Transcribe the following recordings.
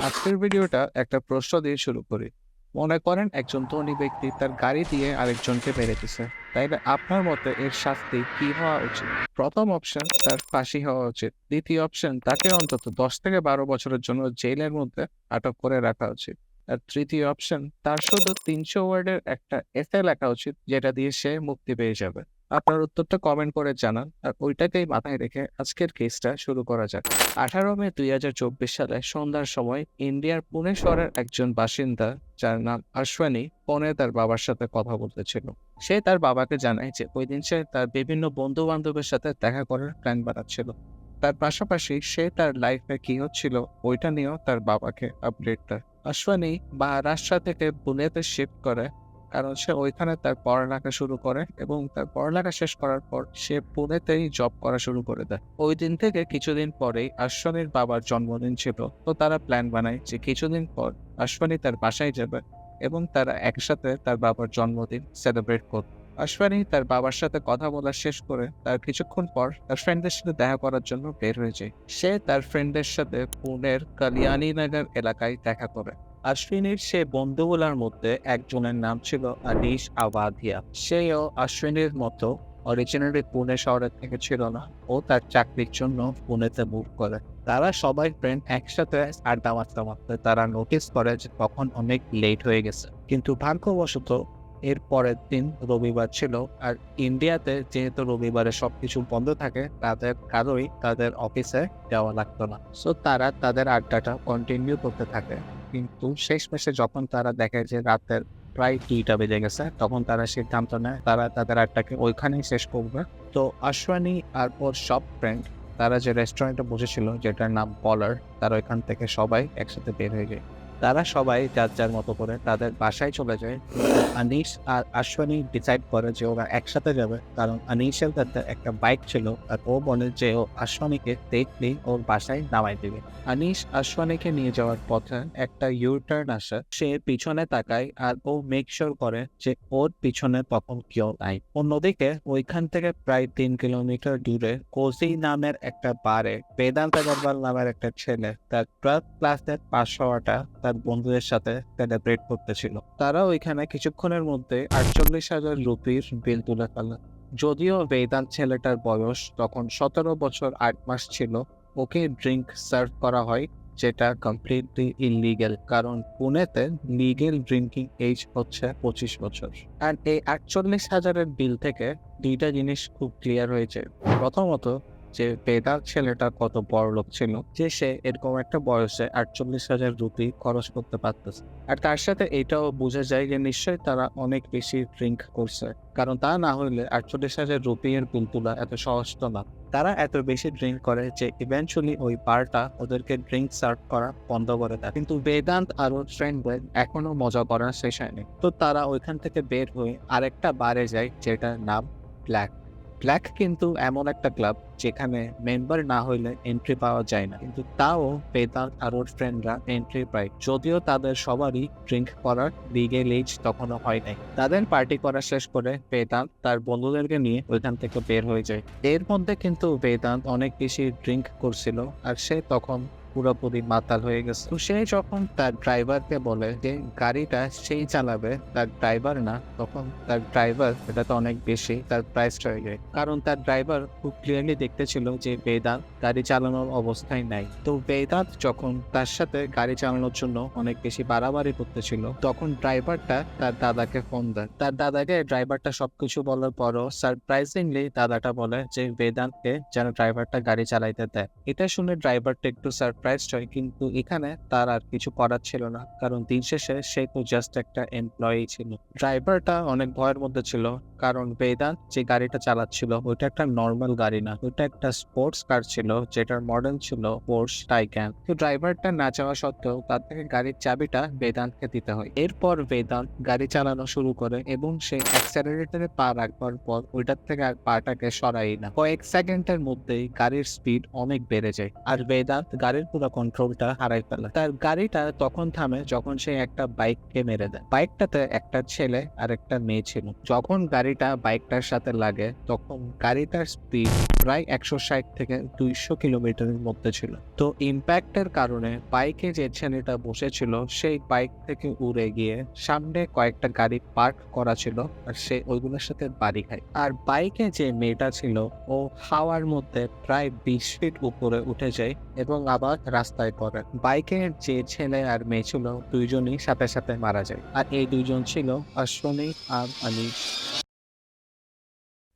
আজকের ভিডিওটা একটা প্রশ্ন দিয়ে শুরু করি। মনে করেন একজন ধনী ব্যক্তি তার গাড়ি দিয়ে আরেকজনকে মেরে দিছে। তাইলে আপনার মতে এর শাস্তি কি হওয়া উচিত? প্রথম অপশন, তার ফাঁসি হওয়া উচিত। দ্বিতীয় অপশন, তাকে অন্তত 10 থেকে 12 বছরের জন্য জেলের মধ্যে আটক করে রাখা উচিত। আর তৃতীয় অপশন, তার শুধু 300 ওয়ার্ডের একটা এসে লেখা উচিত, যেটা দিয়ে সে মুক্তি পেয়ে যাবে। আপনার উত্তরটা কমেন্ট করে জানান, আর ওইটাকেই মাথায় রেখে আজকের কেসটা শুরু করা যাক। 18 মে 2024 সালে সন্ধ্যার সময় ইন্ডিয়ার পুনে শহরের একজন বাসিন্দা, যার নাম আশওয়ানি, ফোনে তার বাবার সাথে কথা বলতেছিল। সে তার বাবাকে জানায় যে ওই দিন সে তার বিভিন্ন বন্ধু বান্ধবের সাথে দেখা করার প্ল্যান বানাচ্ছিল। তার পাশাপাশি সে তার লাইফে কি হচ্ছিল ওইটা নিয়েও তার বাবাকে আপডেট দেয়। আশওয়ানি মহারাষ্ট্র থেকে পুনেতে শিফট করে, কারণ সে ওইখানে তার পড়ালেখা শুরু করে এবং তার পড়ালেখা শেষ করার পর সে পুনেতেই জব করা শুরু করে দেয়। ওই দিন থেকে কিছুদিন পরেই আশওয়ানির বাবার জন্মদিন ছিল। তো তারা প্ল্যান বানায় যে কিছুদিন পর আশওয়ানি তার বাসায় যাবে এবং তারা একসাথে তার বাবার জন্মদিন সেলিব্রেট করবে। আশওয়ানি তার বাবার সাথে কথা বলা শেষ করে তার কিছুক্ষণ পর তার ফ্রেন্ডদের সাথে দেখা করার জন্য বের হয়ে যায়। সে তার ফ্রেন্ডদের সাথে পুনের কালিয়ানীনগর এলাকায় দেখা করে। আশ্বিনীর সে বন্ধুগুলোর মধ্যে একজনের নাম ছিল আনিশ আওয়াধিয়া। সেও আশ্বিনীর মতো অরিজিনালি পুনে শহরের থেকে ছিল না। ও তার চাকরির জন্য পুনেতে মুভ করে। তারা সবাই ফ্রেন্ড একসাথে আড্ডা মারতে মারতে তারা নোটিস করে যে তখন অনেক লেট হয়ে গেছে। কিন্তু ভাগ্যবশত এর পরের দিন রবিবার ছিল, আর ইন্ডিয়াতে যেহেতু রবিবারে সবকিছু বন্ধ থাকে, তাদের কারোই তাদের অফিসে যাওয়া লাগতো না। সো তারা তাদের আড্ডাটা কন্টিনিউ করতে থাকে। কিন্তু শেষমেশে যখন তারা দেখে যে রাতের প্রায় 2টা বেজে গেছে, তখন তারা সিদ্ধান্ত নেয় তারা তাদের আড্ডাকে ওইখানেই শেষ করবে। তো আশওয়ানি আর ওর সব ফ্রেন্ড, তারা যে রেস্টুরেন্টে বসেছিল যেটার নাম পলার, তারা ওইখান থেকে সবাই একসাথে বের হয়ে যায়। তারা সবাই যার যার মতো করে তাদের বাসায় চলে যায়। আনিশ আর আশওয়ানি ডিসাইড করে যে ওরা একসাথে যাবে, কারণ আনিশের কাছে একটা বাইক ছিল আর ও বলে যে ও আশওয়ানিকে সেফলি ওর বাসায় নামাই দেবে। আনিশ আশওয়ানিকে নিয়ে যাওয়ার পথে একটা ইউটার্ন আসে। সে পিছনে তাকায় আর ও মেক শিওর করে যে ওর পিছনে তখন কেউ নাই। অন্যদিকে ওইখান থেকে প্রায় 3 কিলোমিটার দূরে কোজি নামের একটা বারে বেদান্ত আগরওয়াল নামের একটা ছেলে তার 12th ক্লাসের পাশ হওয়াটা তার বন্ধুদের সাথে সেলিব্রেট করতেছিল। তারা ওইখানে কিছুক্ষণের মধ্যে 48,000 রুপির বিল তুলে ফেলে। যদিও বেদান্ত ছেলেটার বয়স তখন 17 বছর 8 মাস ছিল, ওকে ড্রিঙ্ক সার্ভ করা হয়, যেটা কমপ্লিটলি ইলিগেল, কারণ পুনেতে লিগেল ড্রিঙ্কিং এজ হচ্ছে 25 বছর। আর এই 48,000-এর বিল থেকে দুইটা জিনিস খুব ক্লিয়ার হয়েছে। প্রথমত, যে বেদান্ত ছেলেটা কত বড়লোক ছিল যে সে এরকম একটা বয়সে 48,000 রুপি খরচ করতে পারতেছে। আর তার সাথে এটাও বোঝা যায় যে নিশ্চয়ই তারা অনেক বেশি ড্রিঙ্ক করছে, কারণ তা না হলে 48,000 রুপি এর বিল তোলা এত সহজ তো না। তারা এত বেশি ড্রিঙ্ক করে যে ইভেন্চুয়ালি ওই বারটা ওদেরকে ড্রিঙ্ক সার্ভ করা বন্ধ করে দেয়। কিন্তু বেদান্ত আর ওর ফ্রেন্ডদের এখনো মজা করা শেষ হয়নি। তো তারা ওইখান থেকে বের হয়ে আরেকটা বারে যায়, যেটার নাম ব্ল্যাক। ব্ল্যাক কিন্তু এমন একটা ক্লাব যেখানে মেম্বার না হইলে এন্ট্রি পাওয়া যায় না, কিন্তু তাও বেদান্ত আর ওর ফ্রেন্ডরা এন্ট্রি পায়, যদিও তাদের সবারই ড্রিঙ্ক করার লিগেল এজ তখনও হয় নাই। তাদের পার্টি করা শেষ করে বেদান্ত তার বন্ধুদেরকে নিয়ে ওইখান থেকে বের হয়ে যায়। এর মধ্যে কিন্তু বেদান্ত অনেক বেশি ড্রিঙ্ক করছিল, আর সে তখন পুরোপুরি মাতাল হয়ে গেছে। তো সে যখন তার ড্রাইভারকে বলে যে গাড়িটা সেই চালাবে, তার ড্রাইভার না, তখন তার ড্রাইভার এটা তো অনেক বেশি তার প্রাইস হয়ে যায়, কারণ তার ড্রাইভার খুব ক্লিয়ারলি দেখতেছিল যে বেদান্ত গাড়ি চালানোর অবস্থায় নাই। তো বেদান্ত যখন তার সাথে গাড়ি চালানোর জন্য অনেক বেশি বাড়াবাড়ি করতেছিল, তখন ড্রাইভারটা তার দাদাকে ফোন দেয়। তার দাদাকে ড্রাইভারটা সবকিছু বলার পরও সারপ্রাইজিংলি দাদাটা বলে যে বেদান্তকে যেন ড্রাইভারটা গাড়ি চালাইতে দেয়। এটা শুনে ড্রাইভারটা একটু সারপ্রাইজড হয়, কিন্তু এখানে তার আর কিছু করার ছিল না, কারণ দিন শেষে সে তো জাস্ট একটা এমপ্লয়ি ছিল। ড্রাইভারটা অনেক ভয়ের মধ্যে ছিল, কারণ বেদান্ত যে গাড়িটা চালাচ্ছিল ওইটা একটা নর্মাল গাড়ি না, ওইটা একটা স্পোর্টস কার ছিল, যেটার মডেল ছিল পোর্শ টাইকান। তো ড্রাইভারটা না চাওয়া সত্ত্বেও তার থেকে গাড়ির চাবিটা বেদান্তকে দিতে হয়। এরপর বেদান্ত গাড়ি চালানো শুরু করে এবং সে অ্যাক্সেলারেটরে পা রাখবার পর ওইটার থেকে আর পাটাকে সরাই না। কয়েক সেকেন্ডের মধ্যেই গাড়ির স্পিড অনেক বেড়ে যায়, আর বেদান্ত গাড়ির পুরো কন্ট্রোলটা হারাই ফেলে। তার গাড়িটা তখন থামে যখন সে একটা বাইককে মেরে দেয়। বাইকটাতে একটা ছেলে আর একটা মেয়ে ছিল। যখন গাড়িটা বাইকটার সাথে লাগে তখন গাড়িটার স্পিড প্রায় ১৬০ থেকে ২০০ কিলোমিটারের মধ্যে ছিল। তো ইম্প্যাক্টের কারণে বাইকে যে ছেলেটা বসেছিল সেই বাইক থেকে উড়ে গিয়ে সামনে কয়েকটা গাড়ি পার্ক করা ছিল আর সে ওইগুলোর সাথে বাড়ি খায়। আর বাইকে যে মেয়েটা ছিল ও হাওয়ার মধ্যে প্রায় ২০ ফিট উপরে উঠে যায় এবং আবার রাস্তায় পড়ে। বাইকের যে ছেলে আর মেয়ে ছিল দুইজনই সাথে সাথে মারা যায়। আর এই দুইজন ছিল অশ্বনী আর আনিস।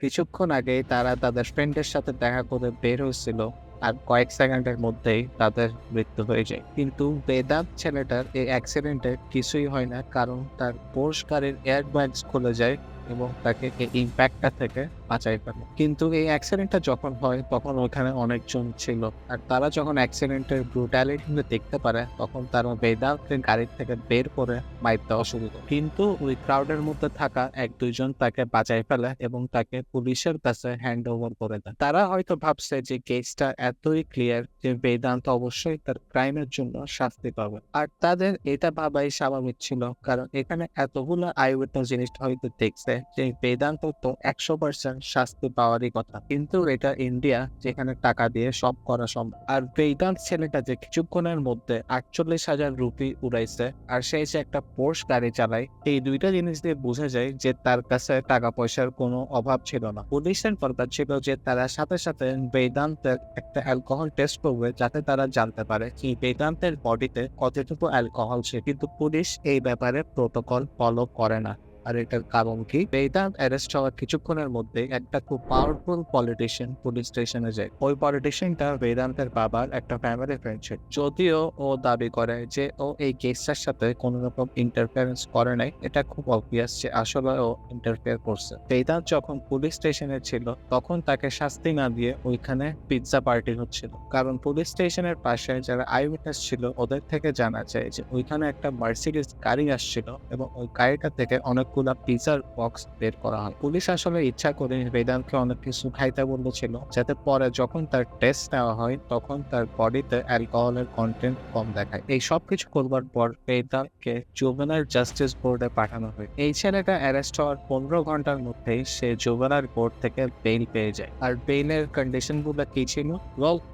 কিছুক্ষণ আগে তারা তাদের ফ্রেন্ডের সাথে দেখা করে বের হয়েছিল আর কয়েক সেকেন্ডের মধ্যেই তাদের মৃত্যু হয়ে যায়। কিন্তু বেদান্ত ছেলেটার এই অ্যাক্সিডেন্টে কিছুই হয় না, কারণ তার পোর্শ গাড়ির এয়ারব্যাগস খুলে যায় এবং তাকে এই ইম্প্যাক্টটা থেকে বাঁচাই ফেলে। কিন্তু এই অ্যাক্সিডেন্টটা যখন হয় তখন ওখানে অনেকজন ছিল আর তারা যখন অ্যাক্সিডেন্টের ব্রুটালিটি দেখতে পারে তখন তারা বেদান্তের গাড়ি থেকে বের করে মাইর দেওয়া শুরু করে। কিন্তু ওই ক্রাউডের মধ্যে থাকা এক দুইজন তাকে বাঁচাই ফেলে এবং তাকে পুলিশের কাছে হ্যান্ড ওভার করে দেয়। তারা হয়তো ভাবছে যে কেসটা এতই ক্লিয়ার যে বেদান্ত অবশ্যই তার ক্রাইমের জন্য শাস্তি পাবে, আর তাদের এটা ভাবাই স্বাভাবিক ছিল, কারণ এখানে এতগুলো আই উইটনেস জিনিসটা হয়তো দেখছে যে বেদান্ত তো ১০০% শাস্তি পাওয়ারই কথা। কিন্তু এটা ইন্ডিয়া, যেখানে টাকা দিয়ে সব করা সম্ভব। আর বেদান্ত ছেলেটা যে কিছুক্ষণের মধ্যে ৪৮,০০০ রুপি উড়াইছে আর সেই যে একটা পোর্শ গাড়ি চালায়, এই দুইটা জিনিস দিয়ে বোঝা যায় যে তার কাছে টাকা পয়সার কোনো অভাব ছিল না। পুলিশের দরকার ছিল যে তারা সাথে সাথে বেদান্তের একটা অ্যালকোহল টেস্ট করবে, যাতে তারা জানতে পারে কি বেদান্তের বডিতে কতটুকু অ্যালকোহল ছিল। কিন্তু পুলিশ এই ব্যাপারে প্রোটোকল ফলো করে না। আর এটার কারণ কি? বেদান্ত অ্যারেস্ট হওয়ার কিছুক্ষণের মধ্যে একটা খুব পাওয়ারফুল পলিটিশিয়ান পুলিশ স্টেশনে যায়। ওই পলিটিশিয়ানটা বেদান্তের বাবার একটা ফ্যামিলি ফ্রেন্ড ছিল। যদিও ও দাবি করে যে ও এই কেসটার সাথে কোনো রকম ইন্টারফারেন্স করে নাই, এটা খুব অবভিয়াস যে আসলে ও ইন্টারফেয়ার করছে। বেদান্ত যখন পুলিশ স্টেশনে ছিল তখন তাকে শাস্তি না দিয়ে ওইখানে পিৎজা পার্টি হচ্ছিল, কারণ পুলিশ স্টেশনের পাশে যারা আই উইটনেস ছিল ওদের থেকে জানা যায় যে ওইখানে একটা মার্সিডিজ গাড়ি আসছিল এবং ওই গাড়িটা থেকে অনেকগুলা পিৎজার বক্স বের করা হয়। পুলিশ আসলে ইচ্ছা করে বেদান্তকে অনেক কিছু খাইতে বলেছিল, যাতে পরে যখন তার টেস্ট নেওয়া হয় তখন তার বডিতে অ্যালকোহলের কন্টেন্ট কম দেখায়। এই সব কিছু করবার পর বেদান্তকে জুভেনাইল জাস্টিস বোর্ডে পাঠানো হয়। এই ছেলেটা অ্যারেস্ট হওয়ার ১৫ ঘন্টার মধ্যেই সে জুভেনাইল কোর্ট থেকে বেইল পেয়ে যায়। আর বেইলের কন্ডিশন গুলো কি ছিল?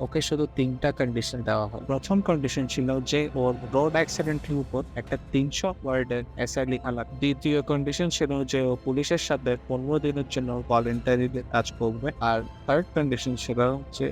ওকে শুধু ৩টা কন্ডিশন দেওয়া হয়। প্রথম কন্ডিশন ছিল যে ওর রোড অ্যাক্সিডেন্টের উপর একটা ৩০০ ওয়ার্ডের এসআই লেখা লাগবে। দ্বিতীয় কন্ডিশন ছিল যে ও পুলিশের সাথে ১৫ দিনের জন্য ভলেন্টারি কাজ করবে। আর থার্ড কন্ডিশন ছিল যে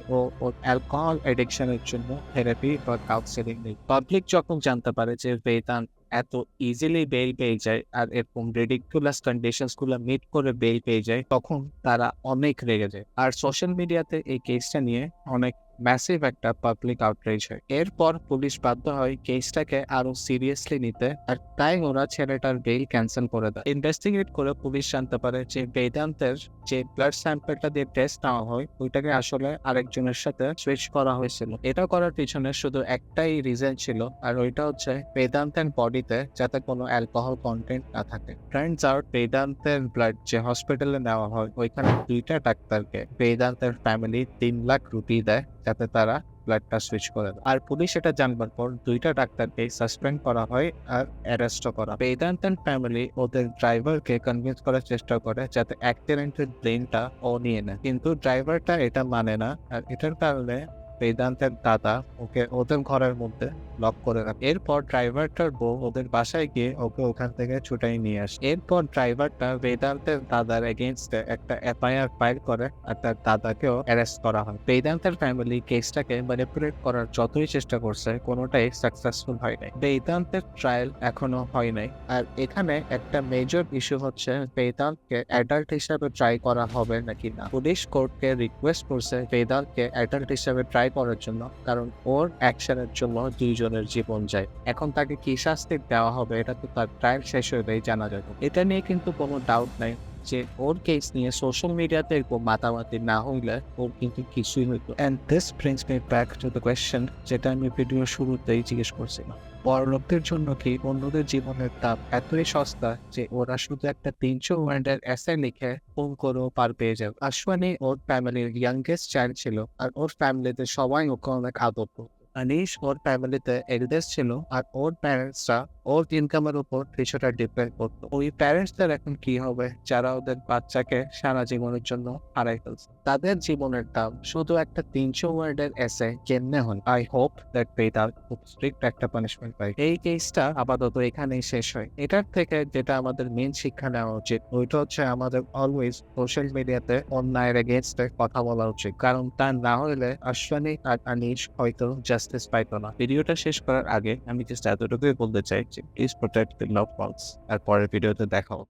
ওর অ্যালকোহল এডিকশনের জন্য থেরাপি বা কাউন্সেলিং নেই। পাবলিক যখন জানতে পারে যে বেদান্ত এত ইজিলি বেইল পেয়ে যায় আর এরকম রিডিকুলাস কন্ডিশনস গুলো মিট করে বেইল পেয়ে যায়, তখন তারা অনেক রেগে যায়। আর সোশ্যাল মিডিয়াতে এই কেসটা নিয়ে অনেক ম্যাসিভ একটা পাবলিক আউটরেজ হয়। এরপর পুলিশ বাধ্য হয় কেসটাকে আরো সিরিয়াসলি নিতে, আর তাই ওরা ছেলেটার বেইল ক্যান্সেল করে দেয়। ইনভেস্টিগেট করে পুলিশ জানতে পারে যে বেদান্তের যে ব্লাড স্যাম্পলটা দিয়ে টেস্ট নেওয়া হয় ওইটাকে আসলে আরেকজনের সাথে সুইচ করা হয়েছিল। এটা করার পিছনে শুধু একটাই রিজন ছিল, আর ওইটা হচ্ছে বেদান্তের বডিতে যাতে কোনো অ্যালকোহল কন্টেন্ট না থাকে। টার্নস আউট বেদান্তের ব্লাড যে হসপিটালে নেওয়া হয় ওইখানে 2টা ডাক্তারকে বেদান্তের ফ্যামিলি ৩ লাখ রুপি দেয় যাতে তারা ব্লাডটা সুইচ করে দেয়। আর পুলিশ এটা জানবার পর 2টা ডাক্তারকে সাসপেন্ড করা হয় আর অ্যারেস্টও করা। বেদান্তের ফ্যামিলি ওদের ড্রাইভারকে কনভিন্স করার চেষ্টা করে যাতে অ্যাক্সিডেন্টের ব্লেমটা ও নিয়ে নেয়, কিন্তু ড্রাইভারটা এটা মানে না। আর এটার কারণে বেদান্তের দাদা ওকে ওদের ঘরের মধ্যে লক করে রাখে। এরপর ড্রাইভারটার বউ ওদের বাসায় গিয়ে ওকে ওখান থেকে ছুটাই নিয়ে আসে। এরপর ড্রাইভারটা বেদান্তের দাদার এগেইনস্টে একটা এফআইআর ফাইল করে আর তার দাদাকেও অ্যারেস্ট করা হয়। বেদান্তের ফ্যামিলি কেসটাকে ম্যানিপুলেট করার যতই চেষ্টা করছে কোনোটাই সাকসেসফুল হয় নাই। বেদান্তের ট্রায়াল এখনো হয় নাই। আর এখানে একটা মেজর ইস্যু হচ্ছে বেদান্তকে অ্যাডাল্ট হিসাবে ট্রাই করা হবে নাকি না। পুলিশ কোর্টকে রিকোয়েস্ট করছে বেদান্তকে অ্যাডাল্ট হিসাবে ট্রাই করার জন্য, কারণ ওর অ্যাকশনের জন্য 2 জনের জীবন যায়। এখন তাকে কি শাস্তি দেওয়া হবে এটা তো তার ট্রায়াল শেষ হলেই জানা যাবে। এটা নিয়ে কিন্তু কোনো ডাউট নাই যে ওর কেস নিয়ে সোশ্যাল মিডিয়াতে এরকম মাতামাতি না হইলে ওর কিন্তু কিছুই হইতো। And this brings me back to the question যেটা আমি ভিডিওর শুরুতেই জিজ্ঞেস করছিলাম, বড়লোকদের জন্য কি অন্যদের জীবনের দাম এতই সস্তা যে ওরা শুধু একটা ৩০০ ওয়ার্ডের এসে লিখে ফোন করেও পার পেয়ে যাবে? আশওয়ানি ওর ফ্যামিলির ইয়াংগেস্ট চাইল্ড ছিল আর ওর ফ্যামিলিতে সবাই ওকে অনেক আদর করত। আনিশ ওর ফ্যামিলিতে এল্ডেস্ট ছিল আর ওর প্যারেন্টসরা ওর ইনকামের উপর কিছুটা ডিপেন্ড করতো। ওই প্যারেন্টসদের এখন কি হবে যারা ওদের বাচ্চাকে সারা জীবনের জন্য হারাই ফেলছে? তাদের জীবনের দাম শুধু একটা 300 ওয়ার্ডের এসে কেমনে হয়? আই হোপ দ্যাট তার খুব স্ট্রিক্ট একটা পানিশমেন্ট পায়। এই কেসটা আপাতত এখানেই শেষ হয়। এটার থেকে যেটা আমাদের মেন শিক্ষা নেওয়া উচিত ওইটা হচ্ছে আমাদের অলওয়েজ সোশ্যাল মিডিয়াতে অন্যায়ের এগেনস্টে কথা বলা উচিত, কারণ তা না হলে আশ্বানি আর আনিশ হয়তো জাস্টিস পাইতো না। ভিডিওটা শেষ করার আগে আমি জাস্ট এতটুকুই বলতে চাই যে please protect the loved ones. আর পরের ভিডিওতে দেখা হবে।